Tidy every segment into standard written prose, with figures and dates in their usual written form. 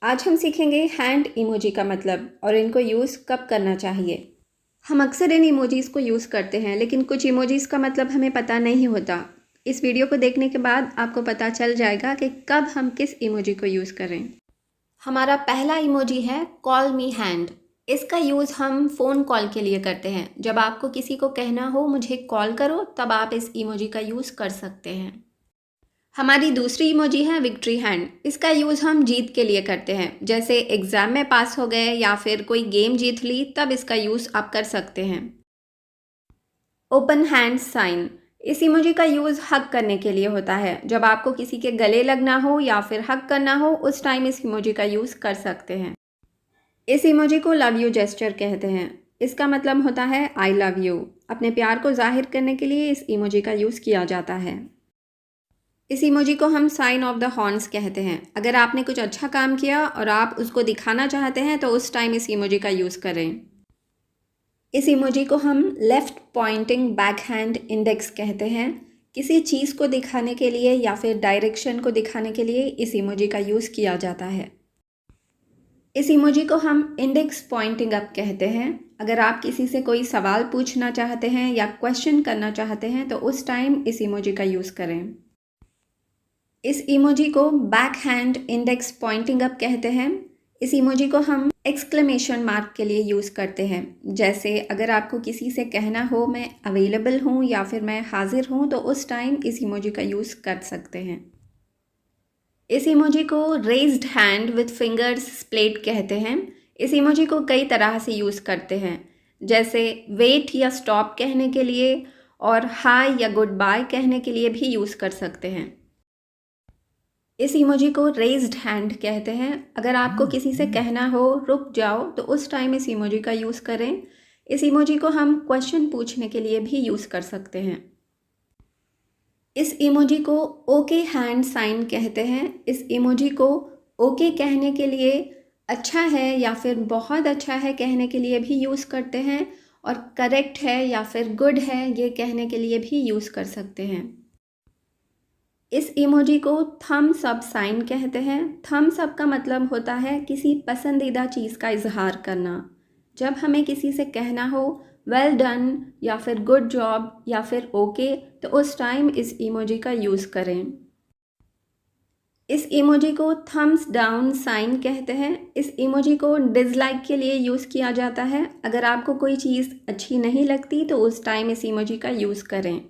आज हम सीखेंगे हैंड इमोजी का मतलब और इनको यूज़ कब करना चाहिए। हम अक्सर इन इमोजीज़ को यूज़ करते हैं, लेकिन कुछ इमोजीज़ का मतलब हमें पता नहीं होता। इस वीडियो को देखने के बाद आपको पता चल जाएगा कि कब हम किस इमोजी को यूज़ करें। हमारा पहला इमोजी है कॉल मी हैंड। इसका यूज़ हम फ़ोन कॉल के लिए करते हैं। जब आपको किसी को कहना हो मुझे कॉल करो, तब आप इस इमोजी का यूज़ कर सकते हैं। हमारी दूसरी इमोजी है विक्ट्री हैंड। इसका यूज़ हम जीत के लिए करते हैं, जैसे एग्ज़ाम में पास हो गए या फिर कोई गेम जीत ली, तब इसका यूज़ आप कर सकते हैं। Open hand sign. इस इमोजी का यूज़ हग करने के लिए होता है। जब आपको किसी के गले लगना हो या फिर हग करना हो, उस टाइम इस इमोजी का यूज़ कर सकते हैं। इस इमोजी को लव यू जेस्चर कहते हैं। इसका मतलब होता है आई लव यू। अपने प्यार को जाहिर करने के लिए इस इमोजी का यूज़ किया जाता है। इस इमोजी को हम साइन ऑफ द हॉर्न्स कहते हैं। अगर आपने कुछ अच्छा काम किया और आप उसको दिखाना चाहते हैं, तो उस टाइम इस इमोजी का यूज़ करें। इस इमोजी को हम left pointing back hand index कहते हैं। किसी चीज़ को दिखाने के लिए या फिर डायरेक्शन को दिखाने के लिए इस इमोजी का यूज़ किया जाता है। इस इमोजी को हम इंडेक्स पॉइंटिंग अप कहते हैं। अगर आप किसी से कोई सवाल पूछना चाहते हैं या क्वेश्चन करना चाहते हैं, तो उस टाइम इस इमोजी का यूज़ करें। इस इमोजी को back hand index pointing up कहते हैं। इस इमोजी को हम एक्सक्लेमेशन मार्क के लिए यूज़ करते हैं। जैसे अगर आपको किसी से कहना हो मैं अवेलेबल हूँ या फिर मैं हाजिर हूँ, तो उस टाइम इस इमोजी का यूज़ कर सकते हैं। इस इमोजी को raised hand with fingers spelt कहते हैं। इस इमोजी को कई तरह से यूज़ करते हैं, जैसे वेट या स्टॉप कहने के लिए और हाय या गुड बाय कहने के लिए भी यूज़ कर सकते हैं। इस इमोजी को रेज्ड हैंड कहते हैं। अगर आपको किसी से कहना हो रुक जाओ, तो उस टाइम इस इमोजी का यूज़ करें। इस इमोजी को हम क्वेश्चन पूछने के लिए भी यूज़ कर सकते हैं। इस इमोजी को ओके हैंड साइन कहते हैं। इस इमोजी को ओके कहने के लिए, अच्छा है या फिर बहुत अच्छा है कहने के लिए भी यूज़ करते हैं, और करेक्ट है या फिर गुड है ये कहने के लिए भी यूज़ कर सकते हैं। इस इमोजी को थम्स अप साइन कहते हैं। थम्स अप का मतलब होता है किसी पसंदीदा चीज़ का इजहार करना। जब हमें किसी से कहना हो वेल डन या फिर गुड जॉब या फिर ओके, तो उस टाइम इस इमोजी का यूज़ करें। इस इमोजी को थम्स डाउन साइन कहते हैं। इस इमोजी को डिसलाइक के लिए यूज़ किया जाता है। अगर आपको कोई चीज़ अच्छी नहीं लगती, तो उस टाइम इस इमोजी का यूज़ करें।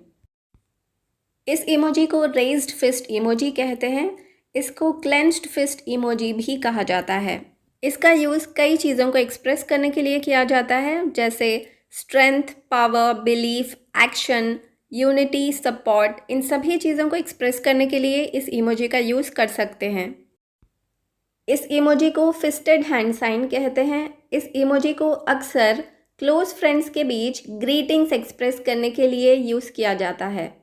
इस इमोजी को रेज्ड फिस्ट इमोजी कहते हैं। इसको क्लेंच्ड फिस्ट इमोजी भी कहा जाता है। इसका यूज़ कई चीज़ों को एक्सप्रेस करने के लिए किया जाता है, जैसे strength, power, belief, action, unity, support. इन सभी चीज़ों को एक्सप्रेस करने के लिए इस इमोजी का यूज़ कर सकते हैं। इस इमोजी को फिस्टेड हैंड साइन कहते हैं। इस इमोजी को अक्सर क्लोज फ्रेंड्स के बीच ग्रीटिंग्स एक्सप्रेस करने के लिए यूज़ किया जाता है।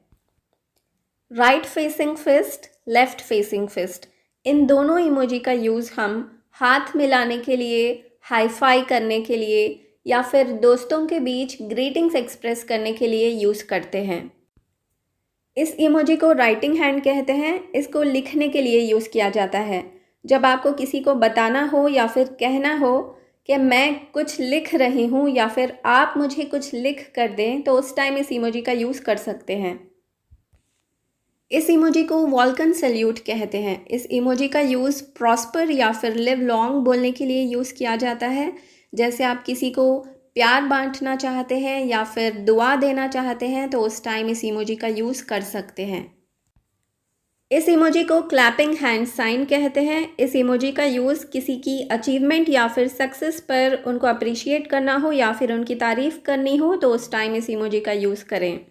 Right facing fist, left facing fist, इन दोनों इमोजी का यूज़ हम हाथ मिलाने के लिए, हाई फाई करने के लिए या फिर दोस्तों के बीच ग्रीटिंग्स एक्सप्रेस करने के लिए यूज़ करते हैं। इस इमोजी को राइटिंग हैंड कहते हैं। इसको लिखने के लिए यूज़ किया जाता है। जब आपको किसी को बताना हो या फिर कहना हो कि मैं कुछ लिख रही हूँ या फिर आप मुझे कुछ लिख कर दें, तो उस टाइम इस इमोजी का यूज़ कर सकते हैं। इस इमोजी को वॉल्कन सैल्यूट कहते हैं। इस इमोजी का यूज़ प्रॉस्पर या फिर लिव लॉन्ग बोलने के लिए यूज़ किया जाता है। जैसे आप किसी को प्यार बांटना चाहते हैं या फिर दुआ देना चाहते हैं, तो उस टाइम इस इमोजी का यूज़ कर सकते हैं। इस इमोजी को क्लैपिंग हैंड साइन कहते हैं। इस इमोजी का यूज़ किसी की अचीवमेंट या फिर सक्सेस पर उनको अप्रिशिएट करना हो या फिर उनकी तारीफ़ करनी हो, तो उस टाइम इस इमोजी का यूज़ करें।